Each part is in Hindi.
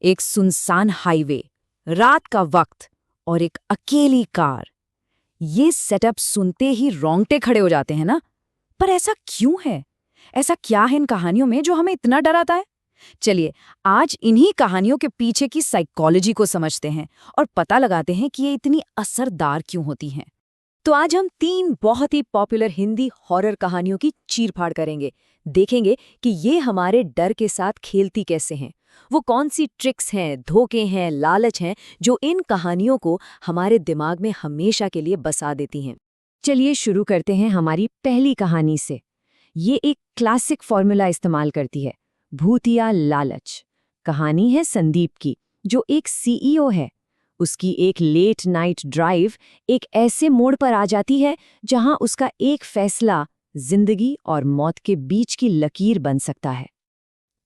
एक सुनसान हाईवे, रात का वक्त और एक अकेली कार। ये सेटअप सुनते ही रोंगटे खड़े हो जाते हैं ना। पर ऐसा क्यों है? ऐसा क्या है इन कहानियों में जो हमें इतना डराता है? चलिए, आज इन्हीं कहानियों के पीछे की साइकोलॉजी को समझते हैं और पता लगाते हैं कि ये इतनी असरदार क्यों होती हैं। तो आज हम 3 बहुत ही पॉपुलर हिंदी हॉरर कहानियों की चीरफाड़ करेंगे। देखेंगे कि ये हमारे डर के साथ खेलती कैसे हैं। वो कौन सी ट्रिक्स हैं, धोखे हैं, लालच हैं जो इन कहानियों को हमारे दिमाग में हमेशा के लिए बसा देती हैं। चलिए शुरू करते हैं हमारी पहली कहानी से। ये एक क्लासिक फॉर्मूला इस्तेमाल करती है, भूतिया लालच। कहानी है संदीप की, जो एक सीईओ है। उसकी एक लेट नाइट ड्राइव एक ऐसे मोड़ पर आ जाती है जहां उसका एक फैसला जिंदगी और मौत के बीच की लकीर बन सकता है।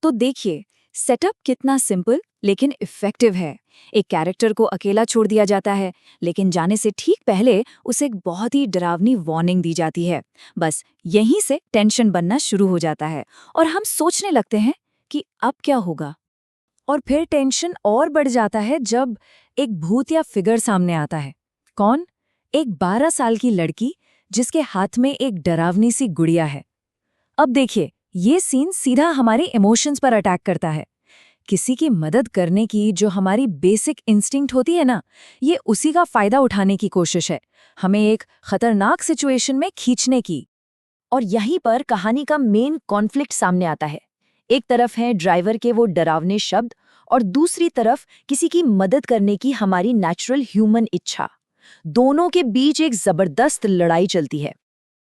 तो देखिए, सेटअप कितना सिंपल लेकिन इफेक्टिव है। एक कैरेक्टर को अकेला छोड़ दिया जाता है, लेकिन जाने से ठीक पहले उसे एक बहुत ही डरावनी वार्निंग दी जाती है। बस यहीं से टेंशन बनना शुरू हो जाता है और हम सोचने लगते हैं कि अब क्या होगा। और फिर टेंशन और बढ़ जाता है जब एक भूतिया फिगर सामने आता है। कौन? एक 12 साल की लड़की जिसके हाथ में एक डरावनी सी गुड़िया है। अब देखिए, ये सीन सीधा हमारे इमोशंस पर अटैक करता है। किसी की मदद करने की जो हमारी बेसिक इंस्टिंक्ट होती है ना, ये उसी का फायदा उठाने की कोशिश है, हमें एक खतरनाक सिचुएशन में खींचने की। और यहीं पर कहानी का मेन कॉन्फ्लिक्ट सामने आता है। एक तरफ है ड्राइवर के वो डरावने शब्द और दूसरी तरफ किसी की मदद करने की हमारी नेचुरल ह्यूमन इच्छा। दोनों के बीच एक जबरदस्त लड़ाई चलती है।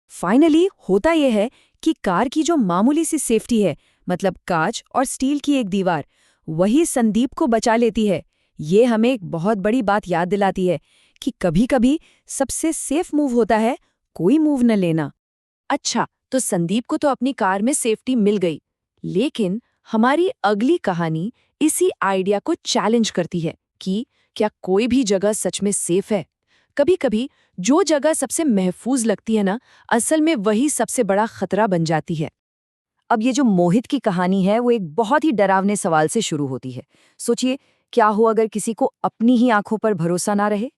फाइनली होता यह है कि कार की जो मामूली सी सेफ्टी है, मतलब कांच और स्टील की एक दीवार, वही संदीप को बचा लेती है। ये हमें एक बहुत बड़ी बात याद दिलाती है कि कभी-कभी सबसे सेफ मूव होता है कोई मूव न लेना। अच्छा, तो संदीप को तो अपनी कार में सेफ्टी मिल गई, लेकिन हमारी अगली कहानी इसी आइडिया को चैलेंज करती है कि क्या कोई भी जगह सच में सेफ है। कभी-कभी जो जगह सबसे महफूज लगती है ना, असल में वही सबसे बड़ा खतरा बन जाती है। अब ये जो मोहित की कहानी है, वो एक बहुत ही डरावने सवाल से शुरू होती है। सोचिए, क्या हो अगर किसी को अपनी ही आंखों पर भरोसा ना रहे?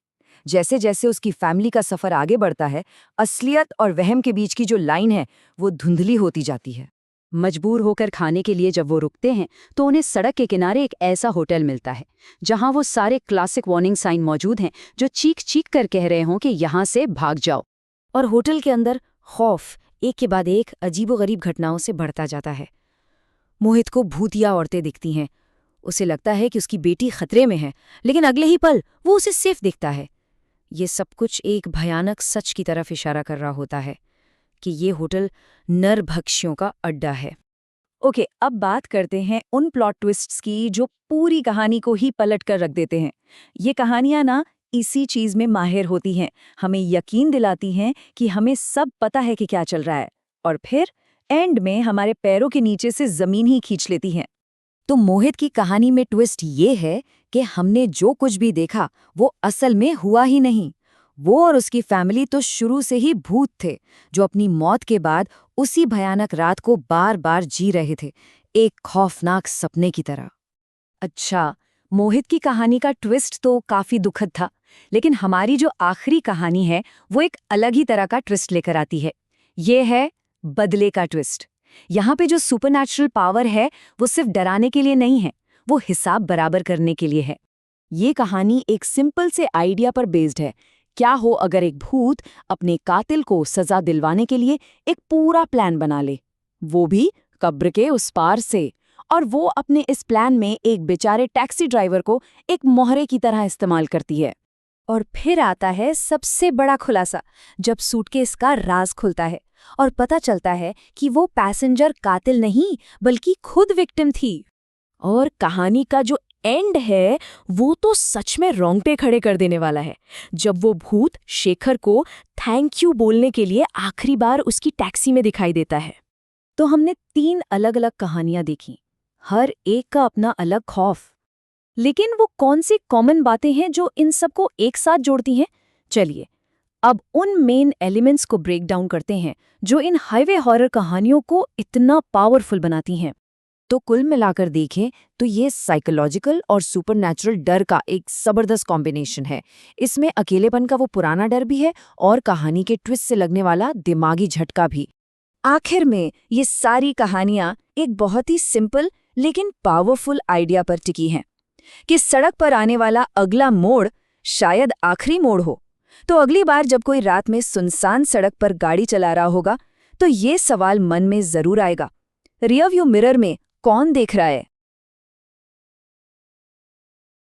जैसे जैसे उसकी फैमिली का सफर आगे बढ़ता है, असलियत और वहम के बीच की जो लाइन है, वो धुंधली होती जाती है। मजबूर होकर खाने के लिए जब वो रुकते हैं, तो उन्हें सड़क के किनारे एक ऐसा होटल मिलता है जहां वो सारे क्लासिक वार्निंग साइन मौजूद हैं जो चीख चीख कर कह रहे हों कि यहां से भाग जाओ। और होटल के अंदर खौफ एक के बाद एक अजीबोगरीब घटनाओं से बढ़ता जाता है। मोहित को भूतिया औरतें दिखती हैं। उसे लगता है कि उसकी बेटी खतरे में है, लेकिन अगले ही पल वो उसे सेफ दिखता है। ये सब कुछ एक भयानक सच की तरफ इशारा कर रहा होता है कि ये होटल नरभक्षियों का अड्डा है। ओके, अब बात करते हैं उन प्लॉट ट्विस्ट्स की जो पूरी कहानी को ही पलट कर रख देते हैं। ये कहानियां ना इसी चीज में माहिर होती हैं, हमें यकीन दिलाती हैं कि हमें सब पता है कि क्या चल रहा है, और फिर एंड में हमारे पैरों के नीचे से जमीन ही खींच लेती हैं। तो मोहित की कहानी में ट्विस्ट ये है कि हमने जो कुछ भी देखा वो असल में हुआ ही नहीं। वो और उसकी फैमिली तो शुरू से ही भूत थे, जो अपनी मौत के बाद उसी भयानक रात को बार बार जी रहे थे, एक खौफनाक सपने की तरह। अच्छा, मोहित की कहानी का ट्विस्ट तो काफी दुखद था, लेकिन हमारी जो आखिरी कहानी है वो एक अलग ही तरह का ट्विस्ट लेकर आती है। ये है बदले का ट्विस्ट। यहाँ पे जो सुपरनैचुरल पावर है वो सिर्फ डराने के लिए नहीं है, वो हिसाब बराबर करने के लिए है। ये कहानी एक सिंपल से आइडिया पर बेस्ड है। क्या हो अगर एक भूत अपने कातिल को सजा दिलवाने के लिए एक पूरा प्लान बना ले, वो भी कब्र के उस पार से, और वो अपने इस प्लान में एक बेचारे टैक्सी ड्राइवर को एक मोहरे की तरह इस्तेमाल करती है। और फिर आता है सबसे बड़ा खुलासा, जब सूटकेस का राज खुलता है और पता चलता है कि वो पैसेंजर कातिल नहीं बल्कि खुद विक्टिम थी। और कहानी का जो एंड है वो तो सच में रोंगटे खड़े कर देने वाला है, जब वो भूत शेखर को थैंक यू बोलने के लिए आखिरी बार उसकी टैक्सी में दिखाई देता है। तो हमने 3 अलग अलग कहानियां देखी, हर एक का अपना अलग खौफ। लेकिन वो कौन सी कॉमन बातें हैं जो इन सबको एक साथ जोड़ती हैं? चलिए, अब उन मेन एलिमेंट्स को ब्रेक डाउन करते हैं जो इन हाईवे हॉरर कहानियों को इतना पावरफुल बनाती हैं। तो कुल मिलाकर देखें तो ये साइकोलॉजिकल और सुपरनैचुरल डर का एक जबरदस्त कॉम्बिनेशन है। इसमें अकेलेपन का वो पुराना डर भी है और कहानी के ट्विस्ट से लगने वाला दिमागी झटका भी। आखिर में ये सारी कहानियां एक बहुत ही सिंपल लेकिन पावरफुल आइडिया पर टिकी हैं कि सड़क पर आने वाला अगला मोड़ शायद आखिरी मोड़ हो। तो अगली बार जब कोई रात में सुनसान सड़क पर गाड़ी चला रहा होगा तो ये सवाल मन में जरूर आएगा, रियर व्यू मिरर में कौन देख रहा है।